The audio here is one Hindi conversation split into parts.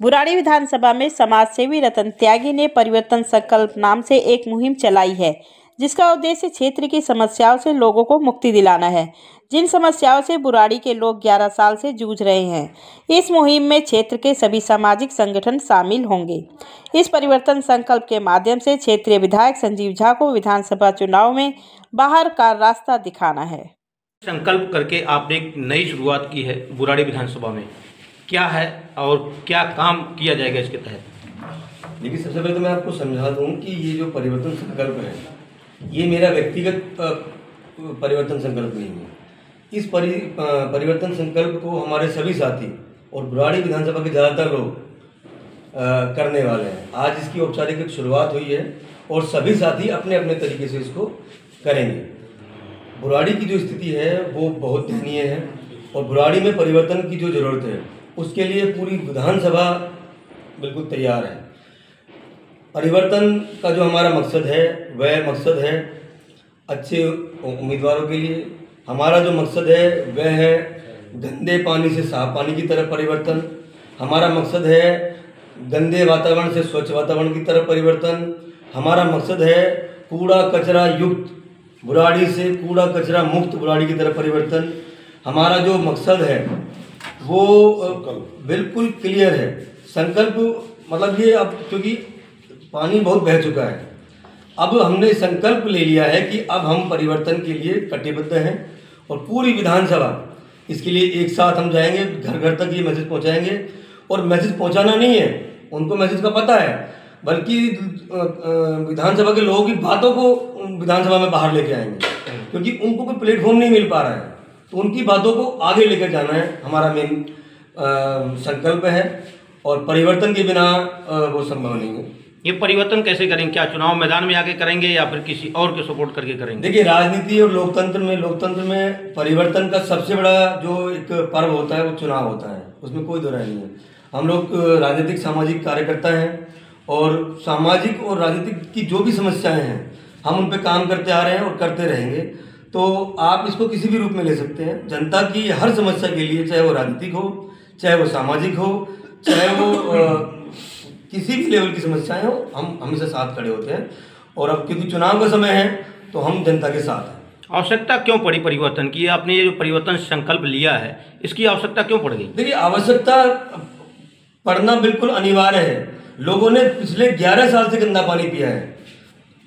बुराड़ी विधानसभा में समाज सेवी रतन त्यागी ने परिवर्तन संकल्प नाम से एक मुहिम चलाई है, जिसका उद्देश्य क्षेत्र की समस्याओं से लोगों को मुक्ति दिलाना है, जिन समस्याओं से बुराड़ी के लोग 11 साल से जूझ रहे हैं। इस मुहिम में क्षेत्र के सभी सामाजिक संगठन शामिल होंगे। इस परिवर्तन संकल्प के माध्यम से क्षेत्रीय विधायक संजीव झा को विधानसभा चुनाव में बाहर का रास्ता दिखाना है। संकल्प करके आपने एक नई शुरुआत की है बुराड़ी विधानसभा में, क्या है और क्या काम किया जाएगा इसके तहत? देखिए, सबसे पहले तो मैं आपको समझा दूं कि ये जो परिवर्तन संकल्प है, ये मेरा व्यक्तिगत परिवर्तन संकल्प नहीं है। इस परिवर्तन संकल्प को हमारे सभी साथी और बुराड़ी विधानसभा के ज़्यादातर लोग करने वाले हैं। आज इसकी औपचारिक शुरुआत हुई है और सभी साथी अपने अपने तरीके से इसको करेंगे। बुराड़ी की जो स्थिति है वो बहुत दयनीय है और बुराड़ी में परिवर्तन की जो ज़रूरत है उसके लिए पूरी विधानसभा बिल्कुल तैयार है। परिवर्तन का जो हमारा मकसद है वह मकसद है अच्छे उम्मीदवारों के लिए। हमारा जो मकसद है वह है गंदे पानी से साफ पानी की तरफ परिवर्तन। हमारा मकसद है गंदे वातावरण से स्वच्छ वातावरण की तरफ परिवर्तन। हमारा मकसद है कूड़ा कचरा युक्त बुराड़ी से कूड़ा कचरा मुक्त बुराड़ी की तरफ परिवर्तन। हमारा जो मकसद है वो बिल्कुल क्लियर है। संकल्प मतलब ये, अब क्योंकि पानी बहुत बह चुका है, अब हमने संकल्प ले लिया है कि अब हम परिवर्तन के लिए कटिबद्ध हैं और पूरी विधानसभा इसके लिए एक साथ हम जाएंगे, घर घर तक ये मैसेज पहुंचाएंगे। और मैसेज पहुंचाना नहीं है, उनको मैसेज का पता है, बल्कि विधानसभा के लोगों की बातों को विधानसभा में बाहर लेके आएंगे, क्योंकि उनको कोई प्लेटफॉर्म नहीं मिल पा रहा है, तो उनकी बातों को आगे लेकर जाना है हमारा मेन संकल्प है। और परिवर्तन के बिना वो संभव नहीं है। ये परिवर्तन कैसे करेंगे? क्या चुनाव मैदान में आके करेंगे या फिर किसी और के सपोर्ट करके करेंगे? देखिए, राजनीति और लोकतंत्र में परिवर्तन का सबसे बड़ा जो एक पर्व होता है वो चुनाव होता है, उसमें कोई दो राय नहीं है। हम लोग राजनीतिक सामाजिक कार्यकर्ता हैं और सामाजिक और राजनीतिक की जो भी समस्याएं हैं हम उन पर काम करते आ रहे हैं और करते रहेंगे। तो आप इसको किसी भी रूप में ले सकते हैं। जनता की हर समस्या के लिए, चाहे वो राजनीतिक हो, चाहे वो सामाजिक हो, चाहे वो किसी भी लेवल की समस्याएं हो, हम हमेशा साथ खड़े होते हैं। और अब क्योंकि चुनाव का समय है तो हम जनता के साथ हैं। आवश्यकता क्यों पड़ी परिवर्तन की? आपने ये जो परिवर्तन संकल्प लिया है इसकी आवश्यकता क्यों पड़ गई? देखिए, आवश्यकता पड़ना बिल्कुल अनिवार्य है। लोगों ने पिछले 11 साल से गंदा पानी पिया है,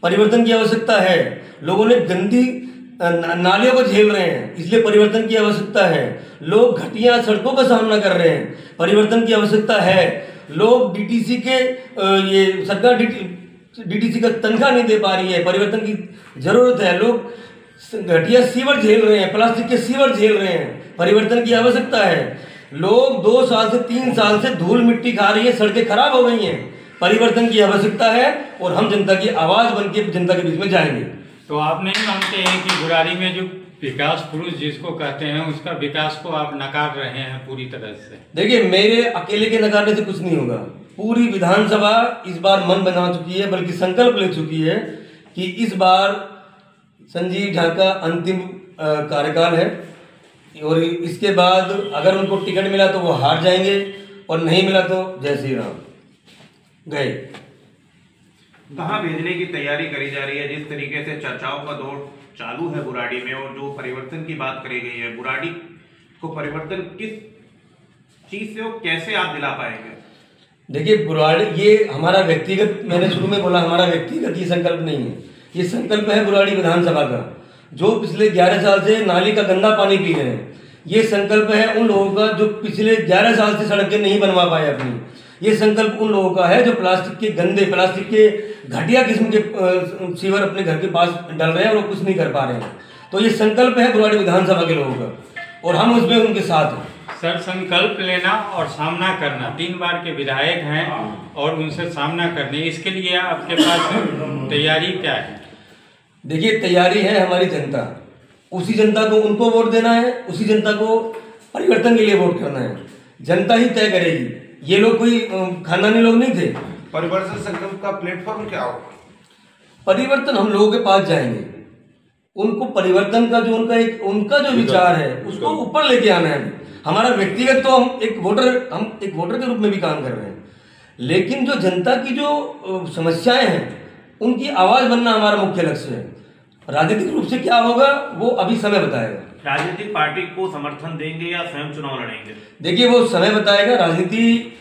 परिवर्तन की आवश्यकता है। लोगों ने गंदी नालियों को झेल रहे हैं, इसलिए परिवर्तन की आवश्यकता है। लोग घटिया सड़कों का सामना कर रहे हैं, परिवर्तन की आवश्यकता है। लोग डीटीसी के ये सरकार डीटीसी का तनख्वाह नहीं दे पा रही है, परिवर्तन की जरूरत है। लोग घटिया सीवर झेल रहे हैं, प्लास्टिक के सीवर झेल रहे हैं, परिवर्तन की आवश्यकता है। लोग 2 साल से 3 साल से धूल मिट्टी खा रही है, सड़कें खराब हो गई हैं, परिवर्तन की आवश्यकता है। और हम जनता की आवाज बन के जनता के बीच में जाएंगे। तो आप नहीं मानते हैं कि बुराड़ी में जो विकास पुरुष जिसको कहते हैं उसका विकास को आप नकार रहे हैं पूरी तरह से? देखिए, मेरे अकेले के नकारने से कुछ नहीं होगा। पूरी विधानसभा इस बार मन बना चुकी है, बल्कि संकल्प ले चुकी है कि इस बार संजीव झा का अंतिम कार्यकाल है और इसके बाद अगर उनको टिकट मिला तो वो हार जाएंगे और नहीं मिला तो जय श्री राम गए। कहाँ भेजने की तैयारी करी जा रही है? जिस तरीके से चर्चाओं का दौर चालू है बुराड़ी में और जो परिवर्तन की बात करी गई है, बुराड़ी को परिवर्तन किस चीज से और कैसे आप दिला पाएंगे? देखिए, बुराड़ी ये हमारा व्यक्तिगत, मैंने शुरू में बोला हमारा व्यक्तिगत ये संकल्प नहीं है, ये संकल्प है बुराड़ी विधानसभा का, जो पिछले 11 साल से नाली का गंदा पानी पी रहे हैं। ये संकल्प है उन लोगों का जो पिछले 11 साल से सड़कें नहीं बनवा पाए अपनी। ये संकल्प उन लोगों का है जो प्लास्टिक के घटिया किस्म के सीवर अपने घर के पास डाल रहे हैं और वो कुछ नहीं कर पा रहे हैं। तो ये संकल्प है बुराड़ी विधानसभा के लोगों का और हम उसमें उनके साथ हैं। सर, संकल्प लेना और सामना करना, 3 बार के विधायक हैं और उनसे सामना करने, इसके लिए आपके पास तैयारी क्या है? देखिए, तैयारी है हमारी जनता, उसी जनता को उनको वोट देना है, उसी जनता को परिवर्तन के लिए वोट करना है। जनता ही तय करेगी, ये लोग कोई खानदानी लोग नहीं थे। परिवर्तन संकल्प का प्लेटफॉर्म क्या होगा? परिवर्तन हम लोगों के पास जाएंगे, उनको परिवर्तन का जो उनका जो विचार है उसको ऊपर लेके आना है। हमारा व्यक्तिगत तो हम एक वोटर के रूप में भी काम कर रहे हैं, लेकिन जो जनता की जो समस्याएं हैं उनकी आवाज़ बनना हमारा मुख्य लक्ष्य है। राजनीतिक रूप से क्या होगा वो अभी समय बताएगा। राजनीतिक पार्टी को समर्थन देंगे या स्वयं चुनाव लड़ेंगे? देखिए वो समय बताएगा। राजनीति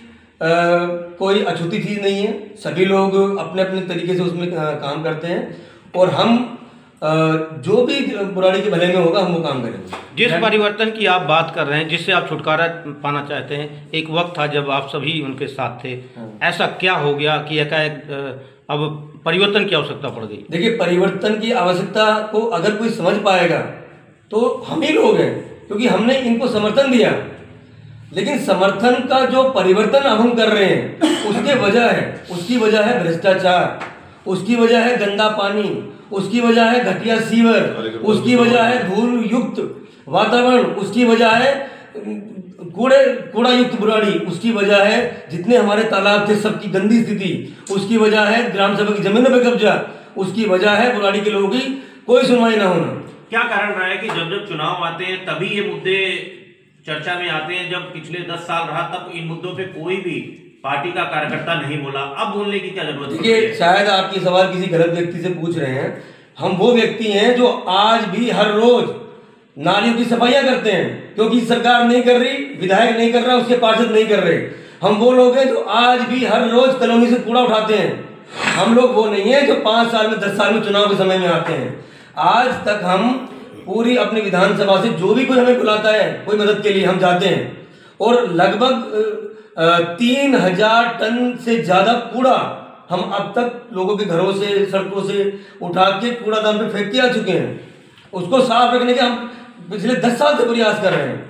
कोई अछूती चीज़ नहीं है, सभी लोग अपने अपने तरीके से उसमें काम करते हैं और हम जो भी बुराड़ी के भले में होगा हम वो काम करेंगे। जिस परिवर्तन की आप बात कर रहे हैं, जिससे आप छुटकारा पाना चाहते हैं, एक वक्त था जब आप सभी उनके साथ थे, ऐसा क्या हो गया कि एकाएक अब परिवर्तन की आवश्यकता पड़ गई? देखिए परिवर्तन की आवश्यकता को अगर कोई समझ पाएगा तो हम ही लोग हैं, क्योंकि हमने इनको समर्थन दिया। लेकिन समर्थन का जो परिवर्तन अब हम कर रहे हैं उसकी वजह है भ्रष्टाचार, उसकी वजह है गंदा पानी, उसकी वजह है घटिया सीवर, उसकी वजह है धूल युक्त वातावरण, उसकी वजह है कूड़ा युक्त बुराड़ी, उसकी वजह है जितने हमारे तालाब थे सबकी गंदी स्थिति, उसकी वजह है ग्राम सभा की जमीनों पर कब्जा, उसकी वजह है बुराड़ी के लोगों की कोई सुनवाई ना होना। क्या कारण रहा है कि जब जब चुनाव आते हैं तभी ये मुद्दे चर्चा में आते हैं? जब पिछले 10 साल रहा तब इन मुद्दों पे कोई भी पार्टी का कार्यकर्ता नहीं बोला, अब बोलने की क्या जरूरत है? देखिए शायद आपकी सवाल किसी गलत व्यक्ति से पूछ रहे हैं। हम वो व्यक्ति हैं जो आज भी हर रोज नालियों की सफाइयां करते हैं, क्योंकि सरकार नहीं कर रही, विधायक नहीं कर रहा, उसके पार्षद नहीं कर रहे। हम वो लोग हैं जो आज भी हर रोज कॉलोनी से कूड़ा उठाते हैं। हम लोग वो नहीं है जो 5 साल में 10 साल में चुनाव के समय में आते हैं। आज तक हम पूरी अपनी विधानसभा से जो भी कोई हमें बुलाता है कोई मदद के लिए हम जाते हैं, और लगभग 3000 टन से ज्यादा कूड़ा हम अब तक लोगों के घरों से सड़कों से उठा के कूड़ादान पे फेंक के आ चुके हैं। उसको साफ रखने के हम पिछले 10 साल से प्रयास कर रहे हैं।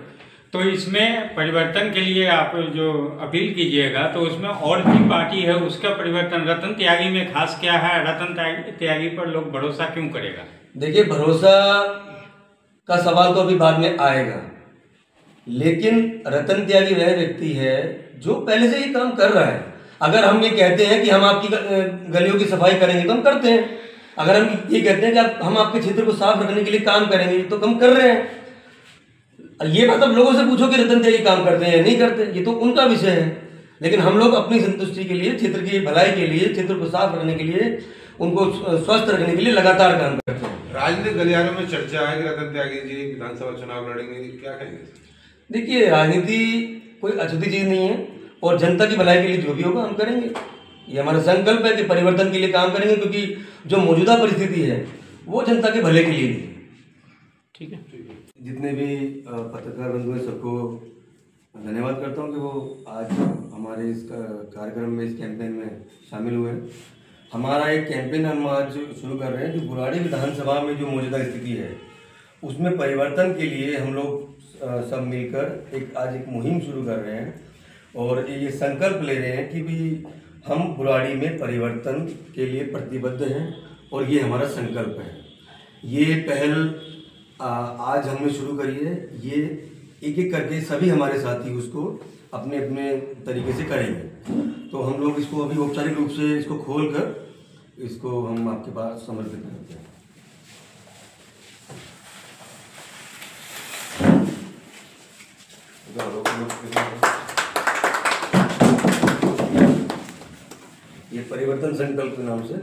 तो इसमें परिवर्तन के लिए आप जो अपील कीजिएगा तो उसमें और भी पार्टी है उसका परिवर्तन, रतन त्यागी में खास क्या है? रतन त्यागी पर लोग भरोसा क्यों करेगा? देखिए भरोसा का सवाल तो अभी बाद में आएगा, लेकिन रतन त्यागी वह व्यक्ति है जो पहले से ही काम कर रहा है। अगर हम ये कहते हैं कि हम आपकी गलियों की सफाई करेंगे तो हम करते हैं। अगर हम ये कहते हैं कि हम आपके क्षेत्र को साफ रखने के लिए काम करेंगे तो हम कर रहे हैं। ये बात अब लोगों से पूछो कि रतन त्यागी काम करते हैं या नहीं करते, ये तो उनका विषय है। लेकिन हम लोग अपनी संतुष्टि के लिए, क्षेत्र की भलाई के लिए, क्षेत्र को साफ रखने के लिए, उनको स्वस्थ रखने के लिए लगातार काम करते हैं। राजनीतिक गलियारों में चर्चा है कि रतन त्यागी जी विधानसभा चुनाव लड़ेंगे, क्या कहेंगे? देखिए राजनीति कोई अछूती चीज नहीं है, और जनता की भलाई के लिए जो भी होगा हम करेंगे। ये हमारा संकल्प है कि परिवर्तन के लिए काम करेंगे, क्योंकि जो मौजूदा परिस्थिति है वो जनता के भले के लिए है। ठीक है। जितने भी पत्रकार बंधु हैं सबको धन्यवाद करता हूँ कि वो आज हमारे इस कार्यक्रम में, इस कैंपेन में शामिल हुए। हमारा एक कैंपेन हम आज शुरू कर रहे हैं जो बुराड़ी विधानसभा में जो मौजूदा स्थिति है उसमें परिवर्तन के लिए हम लोग सब मिलकर आज एक मुहिम शुरू कर रहे हैं, और ये संकल्प ले रहे हैं कि भी हम बुराड़ी में परिवर्तन के लिए प्रतिबद्ध हैं, और ये हमारा संकल्प है। ये पहल आज हमने शुरू करी है। ये एक एक करके सभी हमारे साथी उसको अपने अपने तरीके से करेंगे। तो हम लोग इसको अभी औपचारिक रूप से इसको खोल कर इसको हम आपके पास समर्पित करते हैं। ये परिवर्तन संकल्प के नाम से